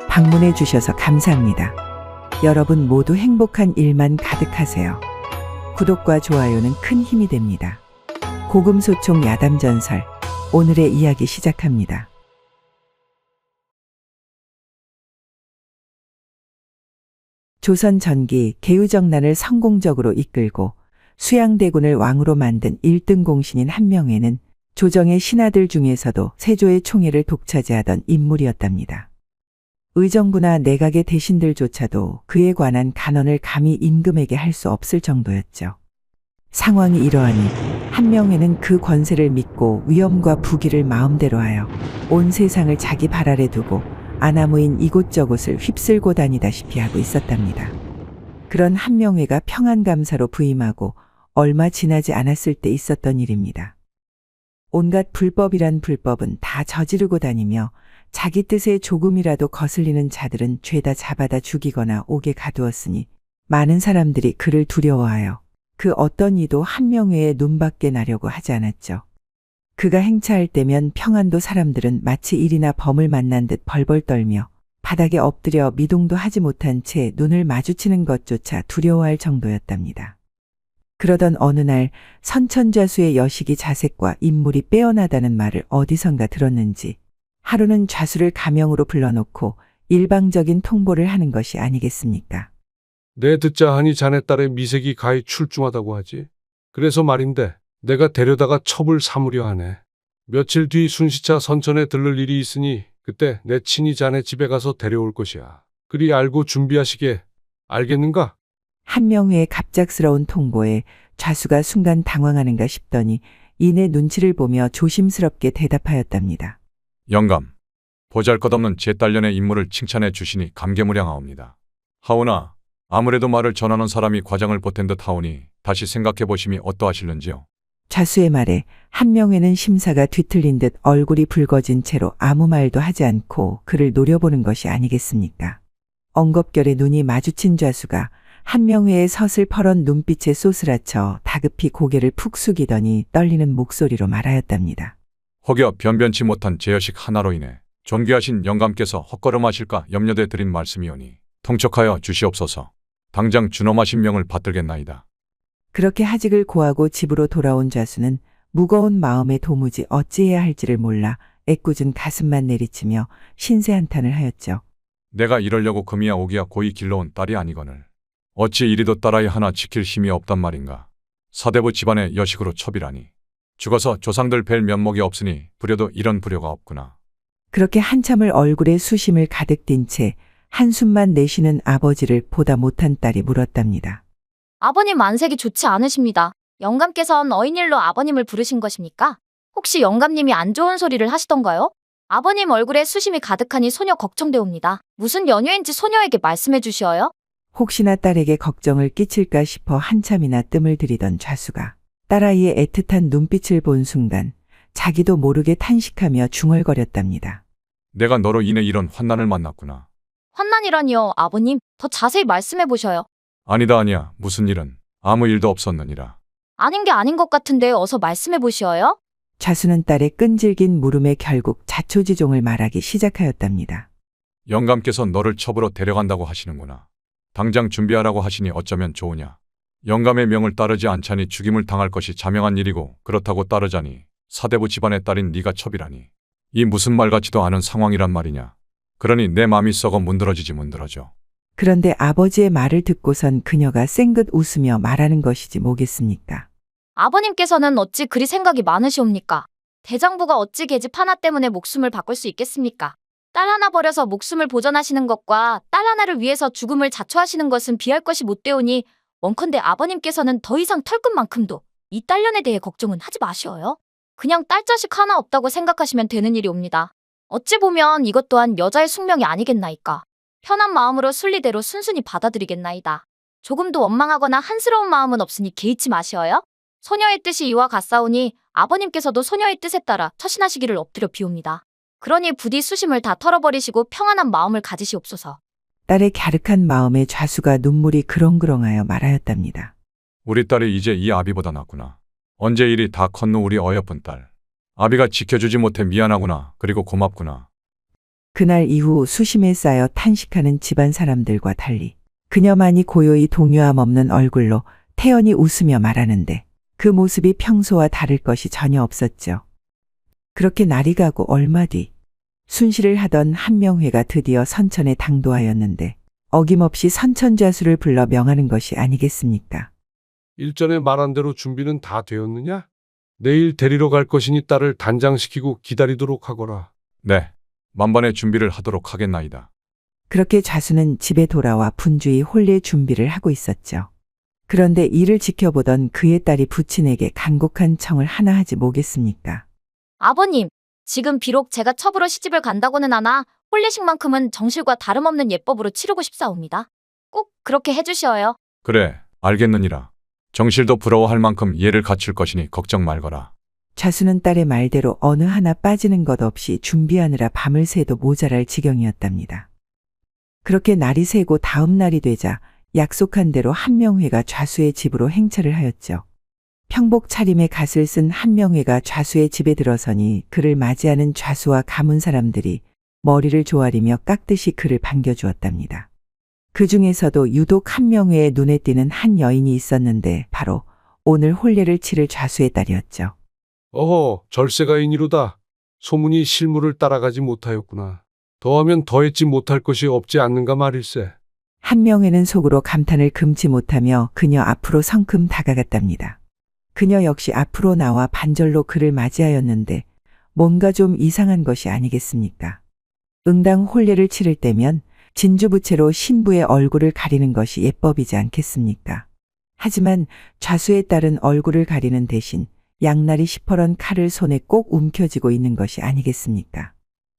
방문해 주셔서 감사합니다. 여러분 모두 행복한 일만 가득하세요. 구독과 좋아요는 큰 힘이 됩니다. 고금소총 야담전설, 오늘의 이야기 시작합니다. 조선 전기 개유정난을 성공적으로 이끌고 수양대군을 왕으로 만든 1등 공신인 한명회는 조정의 신하들 중에서도 세조의 총애를 독차지하던 인물이었답니다. 의정부나 내각의 대신들조차도 그에 관한 간언을 감히 임금에게 할 수 없을 정도였죠. 상황이 이러하니 한명회는 그 권세를 믿고 위엄과 부귀를 마음대로 하여 온 세상을 자기 발 아래 두고 아나무인 이곳저곳을 휩쓸고 다니다시피 하고 있었답니다. 그런 한명회가 평안감사로 부임하고 얼마 지나지 않았을 때 있었던 일입니다. 온갖 불법이란 불법은 다 저지르고 다니며 자기 뜻에 조금이라도 거슬리는 자들은 죄다 잡아다 죽이거나 옥에 가두었으니 많은 사람들이 그를 두려워하여 그 어떤 이도 한명회의 눈밖에 나려고 하지 않았죠. 그가 행차할 때면 평안도 사람들은 마치 일이나 범을 만난 듯 벌벌 떨며 바닥에 엎드려 미동도 하지 못한 채 눈을 마주치는 것조차 두려워할 정도였답니다. 그러던 어느 날 선천좌수의 여식이 자색과 인물이 빼어나다는 말을 어디선가 들었는지 하루는 좌수를 가명으로 불러놓고 일방적인 통보를 하는 것이 아니겠습니까? 내 듣자 하니 자네 딸의 미색이 가히 출중하다고 하지. 그래서 말인데 내가 데려다가 첩을 삼으려 하네. 며칠 뒤 순시차 선천에 들를 일이 있으니 그때 내 친히 자네 집에 가서 데려올 것이야. 그리 알고 준비하시게. 알겠는가? 한명회의 갑작스러운 통보에 좌수가 순간 당황하는가 싶더니 이내 눈치를 보며 조심스럽게 대답하였답니다. 영감, 보잘것없는 제 딸년의 인물을 칭찬해 주시니 감개무량하옵니다. 하오나 아무래도 말을 전하는 사람이 과장을 보탠 듯 하오니 다시 생각해 보심이 어떠하실는지요? 좌수의 말에 한명회는 심사가 뒤틀린 듯 얼굴이 붉어진 채로 아무 말도 하지 않고 그를 노려보는 것이 아니겠습니까? 엉겁결에 눈이 마주친 좌수가 한명회의 서슬퍼런 눈빛에 쏘스라쳐 다급히 고개를 푹 숙이더니 떨리는 목소리로 말하였답니다. 혹여 변변치 못한 제 여식 하나로 인해 존귀하신 영감께서 헛걸음하실까 염려돼 드린 말씀이오니 통촉하여 주시옵소서. 당장 준엄하신 명을 받들겠나이다. 그렇게 하직을 고하고 집으로 돌아온 좌수는 무거운 마음에 도무지 어찌해야 할지를 몰라 애꿎은 가슴만 내리치며 신세 한탄을 하였죠. 내가 이러려고 금이야 오기야 고이 길러온 딸이 아니거늘 어찌 이리도 딸아이 하나 지킬 힘이 없단 말인가. 사대부 집안의 여식으로 첩이라니. 죽어서 조상들 뵐 면목이 없으니 부려도 이런 부려가 없구나. 그렇게 한참을 얼굴에 수심을 가득 띤 채 한숨만 내쉬는 아버지를 보다 못한 딸이 물었답니다. 아버님 안색이 좋지 않으십니다. 영감께서는 어인일로 아버님을 부르신 것입니까? 혹시 영감님이 안 좋은 소리를 하시던가요? 아버님 얼굴에 수심이 가득하니 소녀 걱정되옵니다. 무슨 연유인지 소녀에게 말씀해 주시어요? 혹시나 딸에게 걱정을 끼칠까 싶어 한참이나 뜸을 들이던 좌수가 딸아이의 애틋한 눈빛을 본 순간 자기도 모르게 탄식하며 중얼거렸답니다. 내가 너로 인해 이런 환난을 만났구나. 환난이라니요, 아버님. 더 자세히 말씀해 보셔요. 아니다 아니야. 무슨 일은 아무 일도 없었느니라. 아닌 게 아닌 것 같은데 어서 말씀해 보시어요? 좌수는 딸의 끈질긴 물음에 결국 자초지종을 말하기 시작하였답니다. 영감께서 너를 첩으로 데려간다고 하시는구나. 당장 준비하라고 하시니 어쩌면 좋으냐. 영감의 명을 따르지 않자니 죽임을 당할 것이 자명한 일이고 그렇다고 따르자니 사대부 집안의 딸인 네가 첩이라니. 이 무슨 말 같지도 않은 상황이란 말이냐. 그러니 내 마음이 썩어 문드러지지 문드러져. 그런데 아버지의 말을 듣고선 그녀가 쌩긋 웃으며 말하는 것이지 뭐겠습니까? 아버님께서는 어찌 그리 생각이 많으시옵니까? 대장부가 어찌 계집 하나 때문에 목숨을 바꿀 수 있겠습니까? 딸 하나 버려서 목숨을 보전하시는 것과 딸 하나를 위해서 죽음을 자초하시는 것은 비할 것이 못되오니 원컨대 아버님께서는 더 이상 털끝만큼도 이 딸년에 대해 걱정은 하지 마시어요. 그냥 딸 자식 하나 없다고 생각하시면 되는 일이옵니다. 어찌 보면 이것 또한 여자의 숙명이 아니겠나이까. 편한 마음으로 순리대로 순순히 받아들이겠나이다. 조금도 원망하거나 한스러운 마음은 없으니 개의치 마시어요. 소녀의 뜻이 이와 같사오니 아버님께서도 소녀의 뜻에 따라 처신하시기를 엎드려 비옵니다. 그러니 부디 수심을 다 털어버리시고 평안한 마음을 가지시옵소서. 딸의 갸륵한 마음에 좌수가 눈물이 그렁그렁하여 말하였답니다. 우리 딸이 이제 이 아비보다 낫구나. 언제 일이 다 컸노 우리 어여쁜 딸. 아비가 지켜주지 못해 미안하구나. 그리고 고맙구나. 그날 이후 수심에 쌓여 탄식하는 집안 사람들과 달리 그녀만이 고요히 동요함 없는 얼굴로 태연히 웃으며 말하는데 그 모습이 평소와 다를 것이 전혀 없었죠. 그렇게 날이 가고 얼마 뒤 순시를 하던 한명회가 드디어 선천에 당도하였는데 어김없이 선천자수를 불러 명하는 것이 아니겠습니까? 일전에 말한 대로 준비는 다 되었느냐? 내일 데리러 갈 것이니 딸을 단장시키고 기다리도록 하거라. 네, 만반의 준비를 하도록 하겠나이다. 그렇게 좌수는 집에 돌아와 분주히 혼례 준비를 하고 있었죠. 그런데 이를 지켜보던 그의 딸이 부친에게 간곡한 청을 하나 하지 뭐겠습니까? 아버님, 지금 비록 제가 첩으로 시집을 간다고는 하나 혼례식만큼은 정실과 다름없는 예법으로 치르고 싶사옵니다. 꼭 그렇게 해주셔요. 그래, 알겠느니라. 정실도 부러워할 만큼 예를 갖출 것이니 걱정 말거라. 좌수는 딸의 말대로 어느 하나 빠지는 것 없이 준비하느라 밤을 새도 모자랄 지경이었답니다. 그렇게 날이 새고 다음 날이 되자 약속한 대로 한명회가 좌수의 집으로 행차를 하였죠. 평복 차림에 갓을 쓴 한명회가 좌수의 집에 들어서니 그를 맞이하는 좌수와 가문 사람들이 머리를 조아리며 깍듯이 그를 반겨주었답니다. 그 중에서도 유독 한명회의 눈에 띄는 한 여인이 있었는데 바로 오늘 혼례를 치를 좌수의 딸이었죠. 어허, 절세가인이로다. 소문이 실물을 따라가지 못하였구나. 더하면 더했지 못할 것이 없지 않는가 말일세. 한명회는 속으로 감탄을 금치 못하며 그녀 앞으로 성큼 다가갔답니다. 그녀 역시 앞으로 나와 반절로 그를 맞이하였는데 뭔가 좀 이상한 것이 아니겠습니까? 응당 혼례를 치를 때면 진주부채로 신부의 얼굴을 가리는 것이 예법이지 않겠습니까? 하지만 좌수의 딸은 얼굴을 가리는 대신 양날이 시퍼런 칼을 손에 꼭 움켜쥐고 있는 것이 아니겠습니까?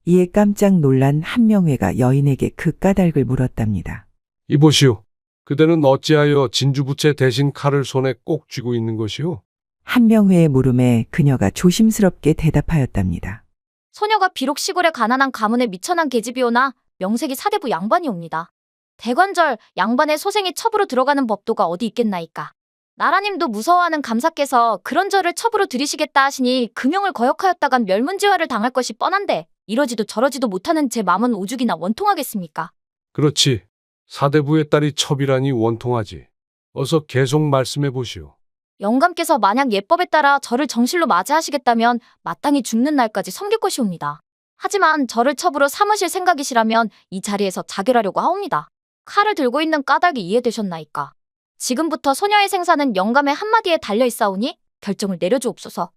이에 깜짝 놀란 한명회가 여인에게 그 까닭을 물었답니다. 이보시오. 그대는 어찌하여 진주부채 대신 칼을 손에 꼭 쥐고 있는 것이오? 한명회의 물음에 그녀가 조심스럽게 대답하였답니다. 소녀가 비록 시골의 가난한 가문에 미천한 계집이오나 명색이 사대부 양반이옵니다. 대관절 양반의 소생이 첩으로 들어가는 법도가 어디 있겠나이까. 나라님도 무서워하는 감사께서 그런 저를 첩으로 들이시겠다 하시니 금용을 거역하였다간 멸문지화를 당할 것이 뻔한데 이러지도 저러지도 못하는 제 마음은 오죽이나 원통하겠습니까? 그렇지. 사대부의 딸이 첩이라니 원통하지. 어서 계속 말씀해 보시오. 영감께서 만약 예법에 따라 저를 정실로 맞이하시겠다면 마땅히 죽는 날까지 섬길 것이옵니다. 하지만 저를 첩으로 삼으실 생각이시라면 이 자리에서 자결하려고 하옵니다. 칼을 들고 있는 까닭이 이해되셨나이까? 지금부터 소녀의 생사는 영감의 한마디에 달려있사오니 결정을 내려주옵소서.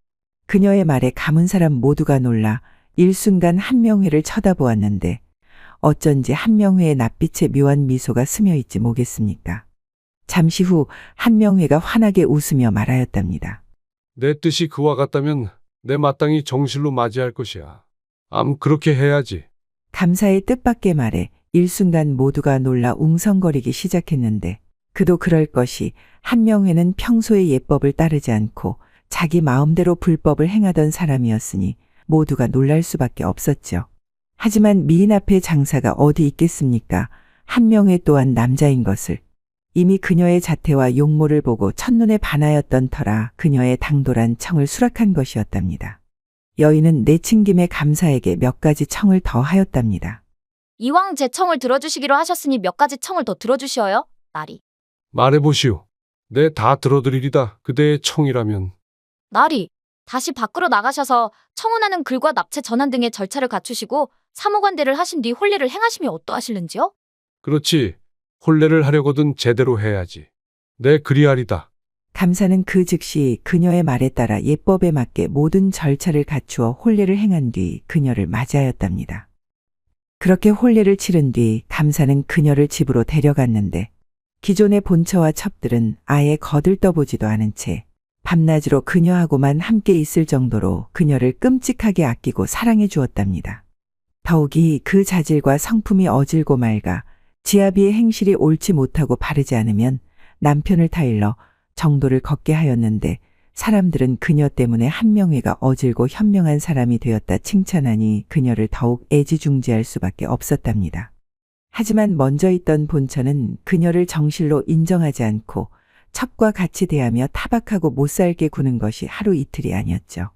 그녀의 말에 가문 사람 모두가 놀라 일순간 한명회를 쳐다보았는데 어쩐지 한명회의 낯빛에 묘한 미소가 스며있지 뭐겠습니까? 잠시 후 한명회가 환하게 웃으며 말하였답니다. 내 뜻이 그와 같다면 내 마땅히 정실로 맞이할 것이야. 그렇게 해야지. 감사의 뜻밖의 말에 일순간 모두가 놀라 웅성거리기 시작했는데 그도 그럴 것이 한명회는 평소의 예법을 따르지 않고 자기 마음대로 불법을 행하던 사람이었으니 모두가 놀랄 수밖에 없었죠. 하지만 미인 앞에 장사가 어디 있겠습니까? 한명회 또한 남자인 것을 이미 그녀의 자태와 용모를 보고 첫눈에 반하였던 터라 그녀의 당돌한 청을 수락한 것이었답니다. 여인은 내친 김에 감사에게 몇 가지 청을 더 하였답니다. 이왕 제 청을 들어주시기로 하셨으니 몇 가지 청을 더 들어주시어요, 나리. 말해 보시오. 내 다 들어드리리다. 그대의 청이라면. 나리, 다시 밖으로 나가셔서 청혼하는 글과 납체 전환 등의 절차를 갖추시고 사무관대를 하신 뒤 혼례를 행하시면 어떠하실는지요? 그렇지. 혼례를 하려거든 제대로 해야지. 내 그리하리다. 감사는 그 즉시 그녀의 말에 따라 예법에 맞게 모든 절차를 갖추어 혼례를 행한 뒤 그녀를 맞이하였답니다. 그렇게 혼례를 치른 뒤 감사는 그녀를 집으로 데려갔는데 기존의 본처와 첩들은 아예 거들떠보지도 않은 채 밤낮으로 그녀하고만 함께 있을 정도로 그녀를 끔찍하게 아끼고 사랑해 주었답니다. 더욱이 그 자질과 성품이 어질고 맑아 지아비의 행실이 옳지 못하고 바르지 않으면 남편을 타일러 정도를 걷게 하였는데 사람들은 그녀 때문에 한명회가 어질고 현명한 사람이 되었다 칭찬하니 그녀를 더욱 애지중지할 수밖에 없었답니다. 하지만 먼저 있던 본처는 그녀를 정실로 인정하지 않고 첩과 같이 대하며 타박하고 못살게 구는 것이 하루 이틀이 아니었죠.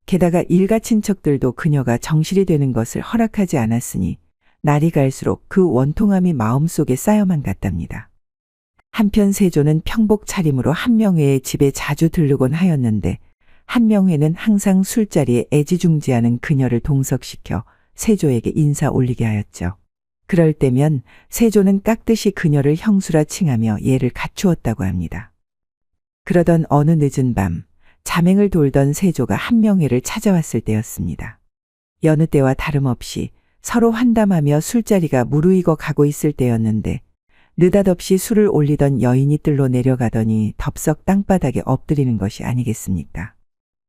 게다가 일가 친척들도 그녀가 정실이 되는 것을 허락하지 않았으니 날이 갈수록 그 원통함이 마음속에 쌓여만 갔답니다. 한편 세조는 평복 차림으로 한명회의 집에 자주 들르곤 하였는데 한명회는 항상 술자리에 애지중지하는 그녀를 동석시켜 세조에게 인사 올리게 하였죠. 그럴 때면 세조는 깍듯이 그녀를 형수라 칭하며 예를 갖추었다고 합니다. 그러던 어느 늦은 밤 자맹을 돌던 세조가 한명회를 찾아왔을 때였습니다. 여느 때와 다름없이 서로 환담하며 술자리가 무르익어 가고 있을 때였는데 느닷없이 술을 올리던 여인이 뜰로 내려가더니 덥석 땅바닥에 엎드리는 것이 아니겠습니까?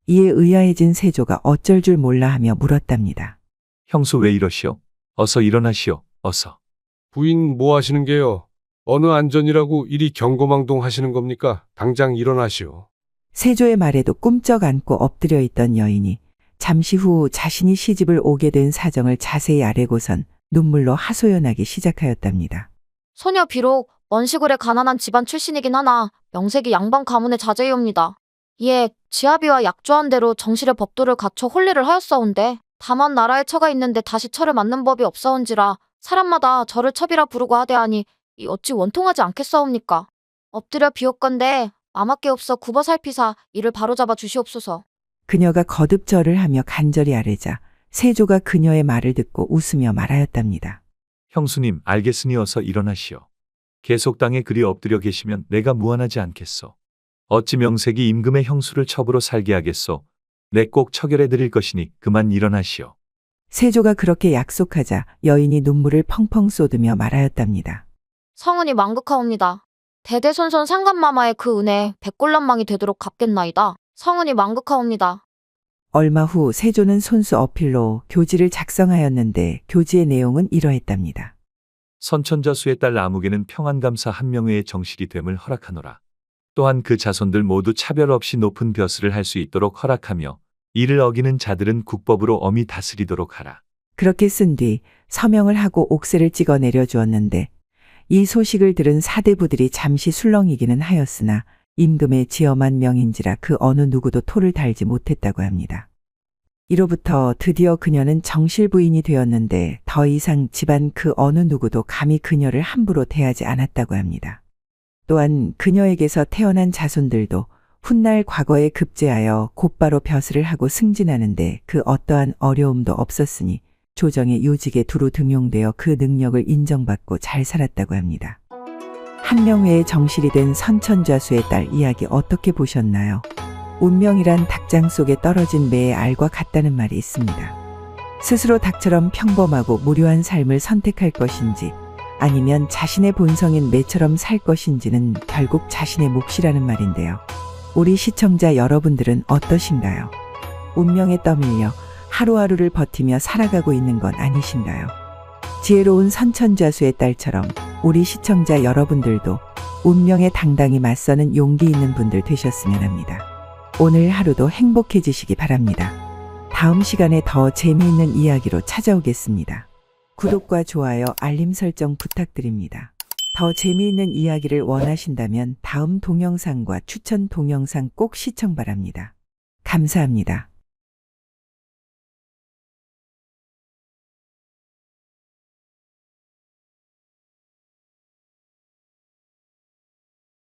이에 의아해진 세조가 어쩔 줄 몰라 하며 물었답니다. 형수 왜 이러시오? 어서 일어나시오. 어서. 부인 뭐 하시는 게요? 어느 안전이라고 이리 경거망동 하시는 겁니까? 당장 일어나시오. 세조의 말에도 꿈쩍 안고 엎드려 있던 여인이 잠시 후 자신이 시집을 오게 된 사정을 자세히 아뢰고선 눈물로 하소연하기 시작하였답니다. 소녀 비록 먼 시골의 가난한 집안 출신이긴 하나 명색이 양반 가문의 자제이옵니다. 이에 지아비와 약조한 대로 정실의 법도를 갖춰 혼례를 하였사온데 다만 나라에 처가 있는데 다시 처를 맞는 법이 없사온지라 사람마다 저를 첩이라 부르고 하되하니 이 어찌 원통하지 않겠사옵니까? 엎드려 비옵건대 아맙게 없어 굽어 살피사 이를 바로잡아 주시옵소서. 그녀가 거듭 절을 하며 간절히 아뢰자 세조가 그녀의 말을 듣고 웃으며 말하였답니다. 형수님 알겠으니 어서 일어나시오. 계속 땅에 그리 엎드려 계시면 내가 무안하지 않겠소. 어찌 명색이 임금의 형수를 첩으로 살게 하겠소. 내 꼭 처결해 드릴 것이니 그만 일어나시오. 세조가 그렇게 약속하자 여인이 눈물을 펑펑 쏟으며 말하였답니다. 성은이 망극하옵니다. 대대손손 상간마마의 그 은혜 백골란망이 되도록 갚겠나이다. 성은이 망극하옵니다. 얼마 후 세조는 손수 어필로 교지를 작성하였는데 교지의 내용은 이러했답니다. 선천자수의 딸 아무개는 평안감사 한명회의 정실이 됨을 허락하노라. 또한 그 자손들 모두 차별 없이 높은 벼슬을 할 수 있도록 허락하며 이를 어기는 자들은 국법으로 엄히 다스리도록 하라. 그렇게 쓴 뒤 서명을 하고 옥새를 찍어 내려주었는데 이 소식을 들은 사대부들이 잠시 술렁이기는 하였으나 임금의 지엄한 명인지라 그 어느 누구도 토를 달지 못했다고 합니다. 이로부터 드디어 그녀는 정실 부인이 되었는데 더 이상 집안 그 어느 누구도 감히 그녀를 함부로 대하지 않았다고 합니다. 또한 그녀에게서 태어난 자손들도 훗날 과거에 급제하여 곧바로 벼슬을 하고 승진하는데 그 어떠한 어려움도 없었으니 조정의 요직에 두루 등용되어 그 능력을 인정받고 잘 살았다고 합니다. 한명회의 정실이 된 선천자수의 딸 이야기 어떻게 보셨나요? 운명이란 닭장 속에 떨어진 매의 알과 같다는 말이 있습니다. 스스로 닭처럼 평범하고 무료한 삶을 선택할 것인지 아니면 자신의 본성인 매처럼 살 것인지는 결국 자신의 몫이라는 말인데요. 우리 시청자 여러분들은 어떠신가요? 운명에 떠밀려 하루하루를 버티며 살아가고 있는 건 아니신가요? 지혜로운 선천자수의 딸처럼 우리 시청자 여러분들도 운명에 당당히 맞서는 용기 있는 분들 되셨으면 합니다. 오늘 하루도 행복해지시기 바랍니다. 다음 시간에 더 재미있는 이야기로 찾아오겠습니다. 구독과 좋아요, 알림 설정 부탁드립니다. 더 재미있는 이야기를 원하신다면 다음 동영상과 추천 동영상 꼭 시청 바랍니다. 감사합니다.